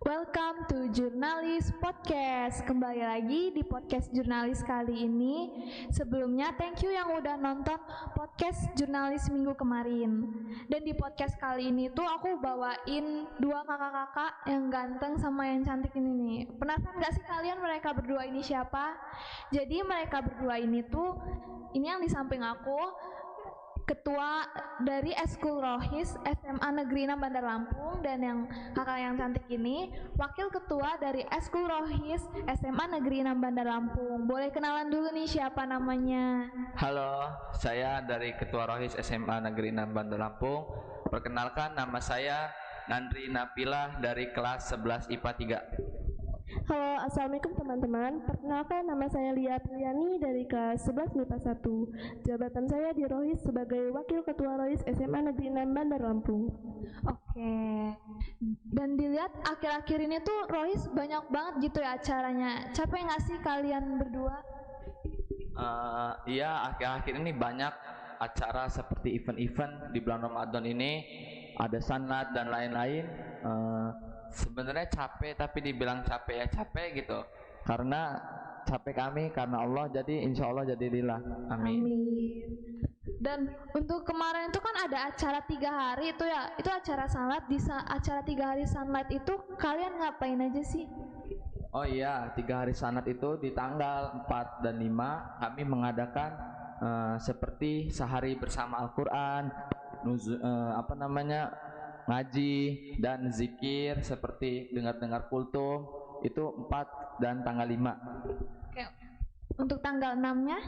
Welcome to Jurnalis Podcast. Kembali lagi di podcast Jurnalis kali ini. Sebelumnya thank you yang udah nonton podcast Jurnalis minggu kemarin. Dan di podcast kali ini tuh aku bawain dua kakak-kakak yang ganteng sama yang cantik ini nih. Penasaran gak sih kalian mereka berdua ini siapa? Jadi mereka berdua ini tuh, ini yang di samping aku, ketua dari Eskul Rohis SMA Negeri 6 Bandar Lampung, dan yang kakak yang cantik ini wakil ketua dari Eskul Rohis SMA Negeri 6 Bandar Lampung. Boleh kenalan dulu nih siapa namanya? Halo, saya dari Ketua Rohis SMA Negeri 6 Bandar Lampung. Perkenalkan, nama saya Nandri Napilah dari kelas 11 IPA 3. Halo, assalamualaikum teman-teman. Perkenalkan, nama saya Lia Priyani dari kelas 11 MIPA 1. Jabatan saya di Rohis sebagai Wakil Ketua Rohis SMA Negeri 6 Bandar Lampung. Oke. Dan dilihat akhir-akhir ini tuh Rohis banyak banget gitu ya acaranya. Capek nggak sih kalian berdua? Iya, akhir-akhir ini banyak acara seperti event-event di bulan Ramadan ini, ada sanad dan lain-lain. Sebenarnya capek, tapi dibilang capek ya capek gitu, karena capek kami karena Allah, jadi insya Allah jadi lillah. Amin. Dan untuk kemarin itu kan ada acara 3 hari itu ya, itu acara sanlat. Di acara 3 hari sanlat itu kalian ngapain aja sih? Oh iya, 3 hari sanad itu di tanggal 4 dan 5 kami mengadakan seperti sehari bersama Al-Quran, ngaji dan zikir, seperti dengar-dengar kultum, itu 4 dan tanggal 5. Oke. Untuk tanggal 6-nya?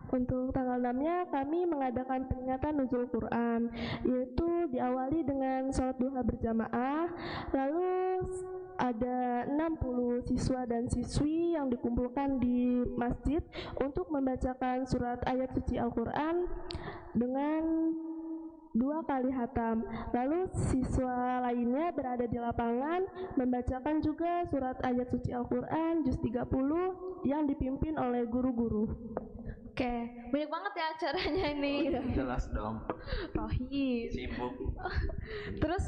Untuk tanggal 6-nya kami mengadakan peringatan nuzul Quran, yaitu diawali dengan sholat duha berjamaah. Lalu ada 60 siswa dan siswi yang dikumpulkan di masjid untuk membacakan surat ayat suci Al-Quran dengan 2 kali hatam. Lalu siswa lainnya berada di lapangan membacakan juga surat ayat suci Al-Quran juz 30 yang dipimpin oleh guru-guru. Oke, banyak banget ya acaranya ini. Jelas dong, Rohis. sibuk. Terus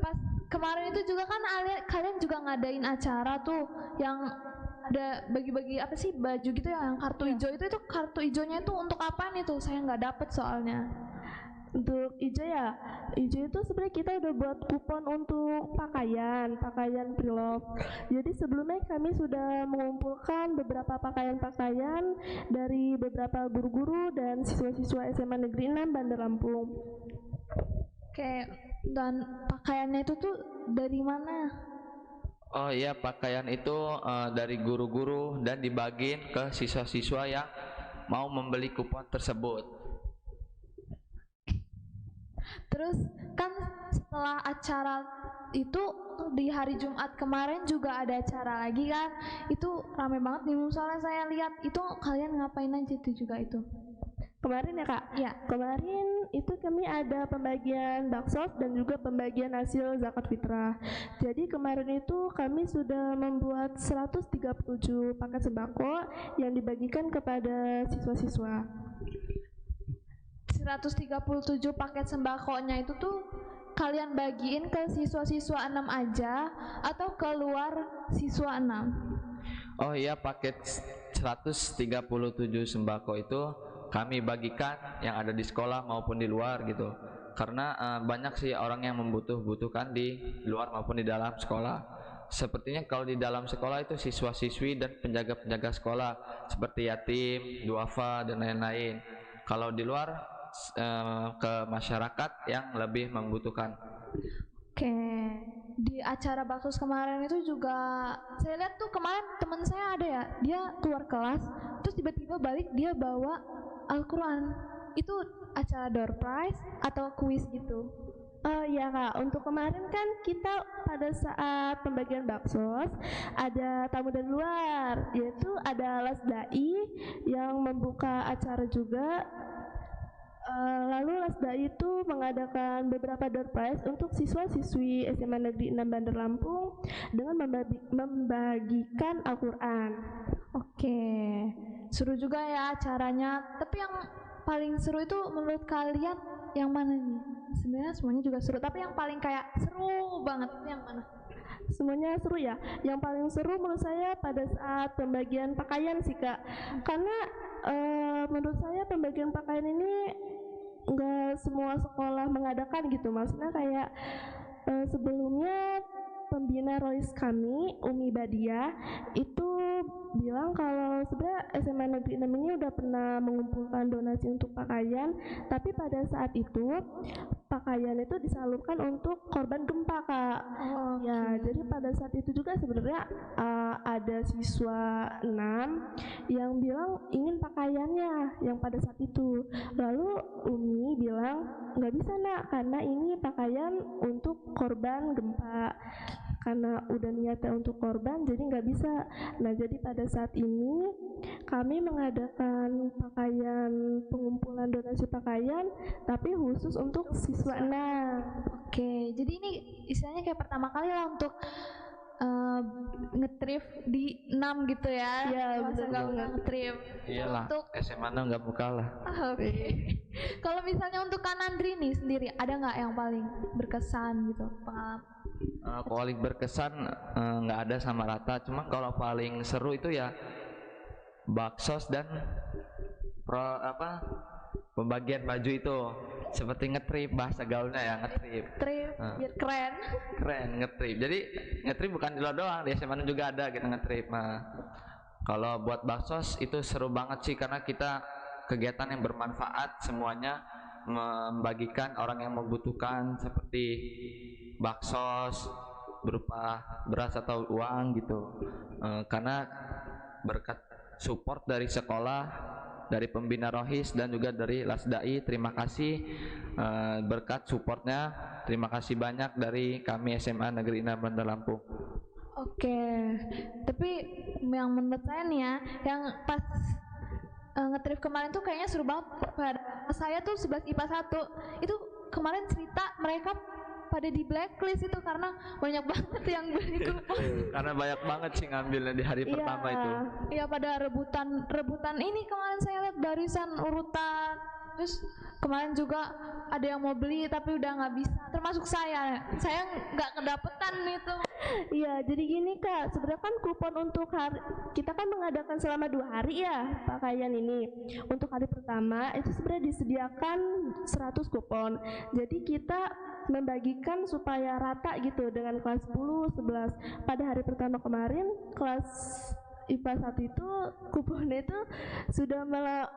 pas kemarin itu juga kan kalian juga ngadain acara tuh yang ada bagi-bagi apa sih baju gitu ya, yang kartu hijau itu kartu hijaunya itu untuk apa nih tuh? Saya nggak dapet soalnya. Untuk hijau ya, hijau itu sebenarnya kita udah buat kupon untuk pakaian pre-love. Jadi sebelumnya kami sudah mengumpulkan beberapa pakaian dari beberapa guru-guru dan siswa-siswa SMA Negeri 6 Bandar Lampung. Oke, dan pakaiannya itu tuh dari mana? Oh iya, pakaian itu dari guru-guru dan dibagiin ke siswa-siswa yang mau membeli kupon tersebut. Terus kan setelah acara itu di hari Jumat kemarin juga ada acara lagi kan, itu rame banget nih, misalnya saya lihat itu kalian ngapain aja tuh juga itu? Kemarin ya Kak? Ya. Kemarin itu kami ada pembagian baksos dan juga pembagian hasil zakat fitrah. Jadi kemarin itu kami sudah membuat 137 paket sembako yang dibagikan kepada siswa-siswa. 137 paket sembakonya itu tuh kalian bagiin ke siswa-siswa 6 aja atau keluar siswa 6? Oh iya, paket 137 sembako itu kami bagikan yang ada di sekolah maupun di luar gitu, karena banyak sih orang yang membutuhkan di luar maupun di dalam sekolah. Sepertinya kalau di dalam sekolah itu siswa-siswi dan penjaga-penjaga sekolah seperti yatim, duafa dan lain-lain. Kalau di luar ke masyarakat yang lebih membutuhkan. Oke, di acara baksos kemarin itu juga saya lihat tuh kemarin teman saya ada ya, dia keluar kelas terus tiba-tiba balik dia bawa Al-Quran. Itu acara door prize atau kuis gitu? Oh iya Kak, untuk kemarin kan kita pada saat pembagian baksos ada tamu dari luar, yaitu ada Lasdai yang membuka acara juga. Lalu Lasda itu mengadakan beberapa door prize untuk siswa-siswi SMA Negeri 6 Bandar Lampung dengan membagikan Al-Quran. Oke, seru juga ya acaranya. Tapi yang paling seru itu menurut kalian yang mana nih? Sebenarnya semuanya juga seru, tapi yang paling kayak seru banget itu yang mana? semuanya seru ya. Yang paling seru menurut saya pada saat pembagian pakaian sih Kak, karena menurut saya pembagian pakaian ini nggak semua sekolah mengadakan gitu. Maksudnya kayak sebelumnya pembina Rois kami, Umi Badia, itu bilang kalau sebenarnya SMA Negeri 6 ini udah pernah mengumpulkan donasi untuk pakaian, tapi pada saat itu pakaian itu disalurkan untuk korban gempa Kak. Ya, jadi pada saat itu juga sebenarnya ada siswa 6 yang bilang ingin pakaiannya yang pada saat itu. Lalu Umi bilang nggak bisa nak, karena ini pakaian untuk korban gempa, karena udah niatnya untuk korban jadi nggak bisa. Nah jadi pada saat ini kami mengadakan pengumpulan donasi pakaian tapi khusus untuk siswa 6. Oke, jadi ini istilahnya kayak pertama kali lah untuk ngetrip di 6 gitu ya. Iya, masa betul nggak banget. pernah ngetrip. Iyalah, Untuk SMA nggak buka lah. Oke. Kalau misalnya untuk Kak Nandri nih sendiri, ada nggak yang paling berkesan gitu pengalaman? Paling berkesan nggak ada sama rata, cuma kalau paling seru itu ya baksos dan pembagian baju itu, seperti ngetrip, bahasa gaulnya ya ngetrip. Trip biar keren. Keren, ngetrip. Jadi ngetrip bukan di lo doang, di SMA juga ada kita ngetrip. Nah, kalau buat baksos itu seru banget sih, karena kita kegiatan yang bermanfaat semuanya, membagikan orang yang membutuhkan seperti baksos berupa beras atau uang gitu. Karena berkat support dari sekolah, dari pembina Rohis dan juga dari Lasdai, terima kasih berkat supportnya, terima kasih banyak dari kami SMA Negeri 6 Bandar Lampung. Oke, tapi yang menurut saya nih ya, yang pas ngetrip kemarin tuh kayaknya seru banget. Saya tuh 11 IPA 1 itu kemarin cerita mereka pada di blacklist itu karena banyak banget yang beli kupon. Karena banyak banget sih ngambilnya di hari pertama itu. Iya, pada rebutan ini kemarin saya lihat barisan urutan. Terus kemarin juga ada yang mau beli tapi udah nggak bisa, termasuk saya nggak kedapetan itu. Iya, jadi gini Kak, sebenarnya kan kupon untuk hari, kita kan mengadakan selama 2 hari ya pakaian ini. Untuk hari pertama itu sebenarnya disediakan 100 kupon. Jadi kita membagikan supaya rata gitu dengan kelas 10, 11. Pada hari pertama kemarin kelas IPA 1 itu kuponnya itu sudah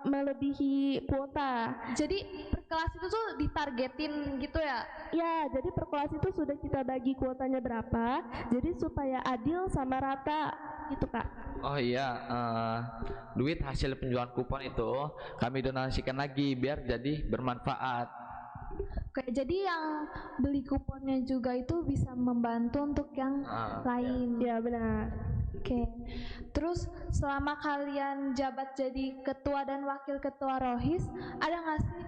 melebihi kuota. Jadi per kelas itu tuh ditargetin gitu ya? Ya, jadi per kelas itu sudah kita bagi kuotanya berapa, jadi supaya adil sama rata gitu Kak. Oh iya, duit hasil penjualan kupon itu kami donasikan lagi biar jadi bermanfaat. Oke, jadi yang beli kuponnya juga itu bisa membantu untuk yang lain. Ya benar. Oke, terus selama kalian jabat jadi ketua dan wakil ketua Rohis, ada nggak sih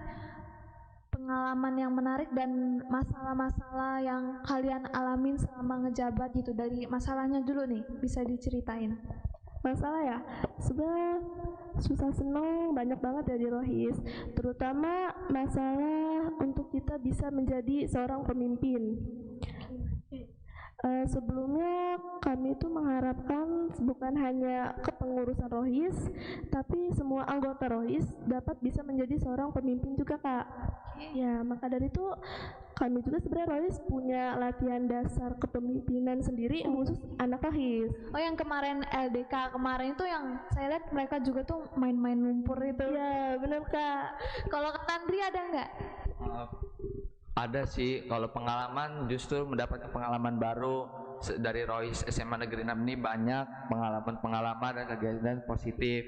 pengalaman yang menarik dan masalah-masalah yang kalian alamin selama ngejabat gitu? Dari masalahnya dulu nih, bisa diceritain. Masalah ya, sebenarnya susah seneng banyak banget ya di Rohis, terutama masalah untuk kita bisa menjadi seorang pemimpin. Sebelumnya kami itu mengharapkan bukan hanya kepengurusan Rohis, tapi semua anggota Rohis dapat bisa menjadi seorang pemimpin juga Kak. Ya, maka dari itu kami juga sebenarnya Rohis punya latihan dasar kepemimpinan sendiri khusus anak Rohis. Oh, yang kemarin LDK kemarin itu yang saya lihat mereka juga tuh main-main lumpur itu. Ya benar Kak. Kalau Kak Tandri ada nggak? Ada sih, kalau pengalaman justru mendapatkan pengalaman baru dari Rohis SMA Negeri 6 ini, banyak pengalaman dan kegiatan positif.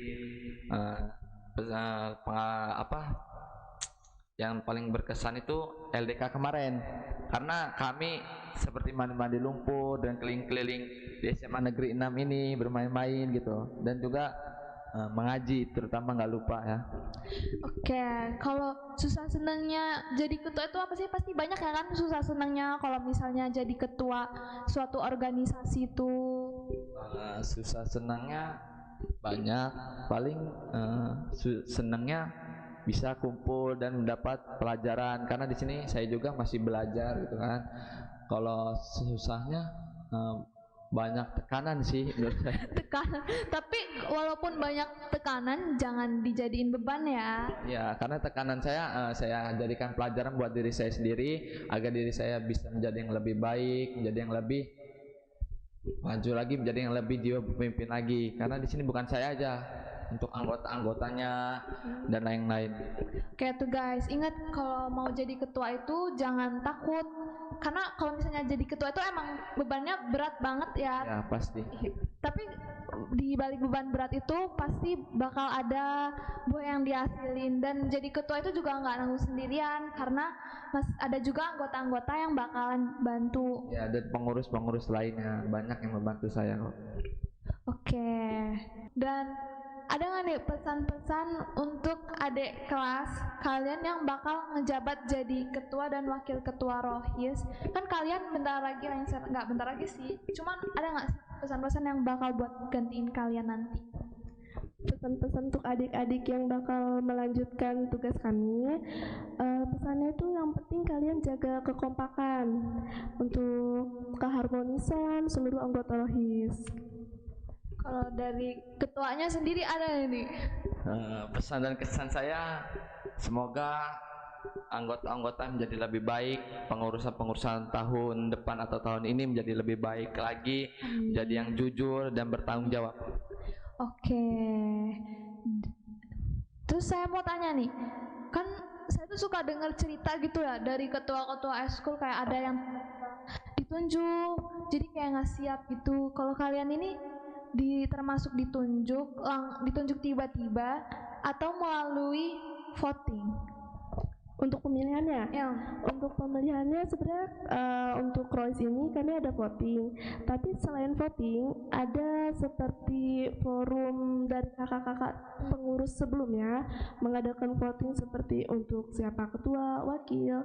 Yang paling berkesan itu LDK kemarin, karena kami seperti mandi-mandi lumpur dan keliling-keliling di SMA Negeri 6 ini bermain-main gitu, dan juga mengaji, terutama nggak lupa ya. Oke, kalau susah senangnya jadi ketua itu apa sih? Pasti banyak ya kan susah senangnya kalau misalnya jadi ketua suatu organisasi itu. Susah senangnya banyak, paling senangnya bisa kumpul dan mendapat pelajaran, karena di sini saya juga masih belajar gitu kan. Kalau susahnya banyak tekanan sih menurut saya. Tekanan. Tapi walaupun banyak tekanan, jangan dijadiin beban ya. Ya, karena tekanan saya jadikan pelajaran buat diri saya sendiri agar diri saya bisa menjadi yang lebih baik, menjadi yang lebih maju lagi, menjadi yang lebih jiwa pemimpin lagi. Karena di sini bukan saya aja, untuk anggota-anggotanya dan lain-lain. Oke tuh guys, ingat kalau mau jadi ketua itu jangan takut. Karena kalau misalnya jadi ketua itu emang bebannya berat banget ya. Ya, pasti. Tapi di balik beban berat itu pasti bakal ada buah yang dihasilin, dan jadi ketua itu juga nggak nanggung sendirian karena ada juga anggota-anggota yang bakalan bantu. Ya, dan pengurus-pengurus lainnya banyak yang membantu saya kok. Oke. Dan ada nggak nih pesan-pesan untuk adik kelas kalian yang bakal ngejabat jadi ketua dan wakil ketua Rohis? Kan kalian bentar lagi lengser, nggak bentar lagi sih, cuman ada nggak sih pesan-pesan yang bakal buat gantiin kalian nanti? Pesan-pesan untuk adik-adik yang bakal melanjutkan tugas kami, pesannya itu yang penting kalian jaga kekompakan untuk keharmonisan seluruh anggota Rohis. Kalau dari ketuanya sendiri ada nih? Pesan dan kesan saya, semoga anggota-anggota menjadi lebih baik, pengurusan tahun depan atau tahun ini menjadi lebih baik lagi, menjadi yang jujur dan bertanggung jawab. Oke. Terus saya mau tanya nih, kan saya tuh suka dengar cerita gitu ya dari ketua-ketua eskul, kayak ada yang ditunjuk jadi kayak nggak siap gitu. Kalau kalian ini termasuk ditunjuk tiba-tiba atau melalui voting? Untuk pemilihannya, Ya. Untuk pemilihannya sebenarnya untuk Rohis ini kami ada voting. Tapi selain voting, ada seperti forum dari kakak-kakak pengurus sebelumnya mengadakan voting seperti untuk siapa ketua, wakil,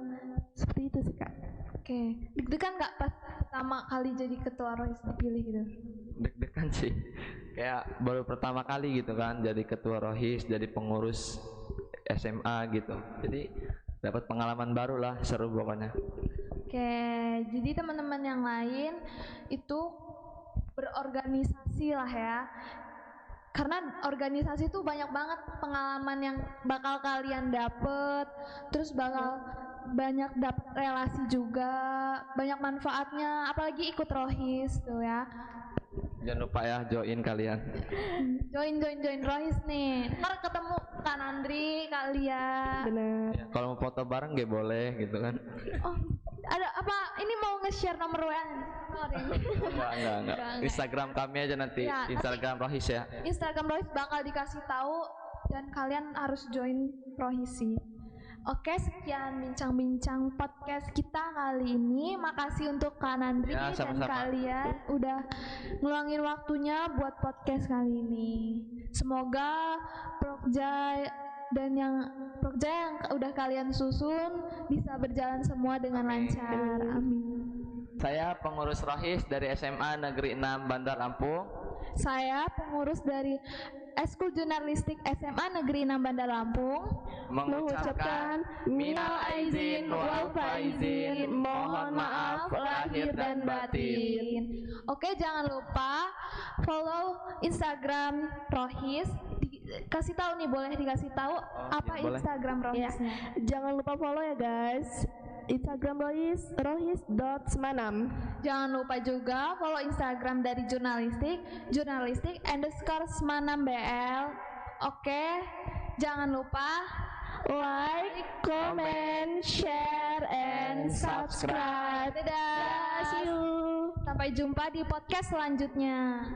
seperti itu sih Kak. Oke. Deg-degan nggak pas pertama kali jadi ketua Rohis dipilih gitu? Deg-degan sih, kayak baru pertama kali gitu kan jadi ketua Rohis, jadi pengurus SMA gitu, jadi dapat pengalaman baru lah, seru pokoknya. Oke, jadi teman-teman yang lain itu berorganisasi lah ya, karena organisasi itu banyak banget pengalaman yang bakal kalian dapet, terus bakal banyak dapat relasi juga, banyak manfaatnya, apalagi ikut Rohis tuh ya. Jangan lupa ya join kalian. Join Rohis nih. Ntar ketemu Kak Nandri, Kak Lia. Benar. Ya, kalau mau foto bareng gak boleh gitu kan? Oh, ada apa? Ini mau nge-share nomor WA? Enggak. Instagram kami aja nanti. Ya, Instagram Rohis ya. Instagram Rohis bakal dikasih tahu dan kalian harus join Rohis sih. Oke, sekian bincang-bincang podcast kita kali ini. Makasih untuk Kak Nandri Ya, dan sama-sama. kalian udah ngeluangin waktunya buat podcast kali ini. Semoga Prokja yang udah kalian susun bisa berjalan semua dengan lancar. Amin. Saya pengurus Rohis dari SMA Negeri 6 Bandar Lampung. Saya pengurus dari Eskul Jurnalistik SMA Negeri 6 Bandar Lampung mengucapkan minal aizin wal faizin, mohon maaf lahir dan batin. Oke, jangan lupa follow Instagram Rohis. Kasih tahu nih, boleh dikasih tahu apa ya, boleh. Instagram Rohisnya? Jangan lupa follow ya guys. Instagram rohis.semanam. Jangan lupa juga follow Instagram dari jurnalistik_semanam_bl. Oke, jangan lupa Like, comment, share, and subscribe. Dadah. See you. Sampai jumpa di podcast selanjutnya.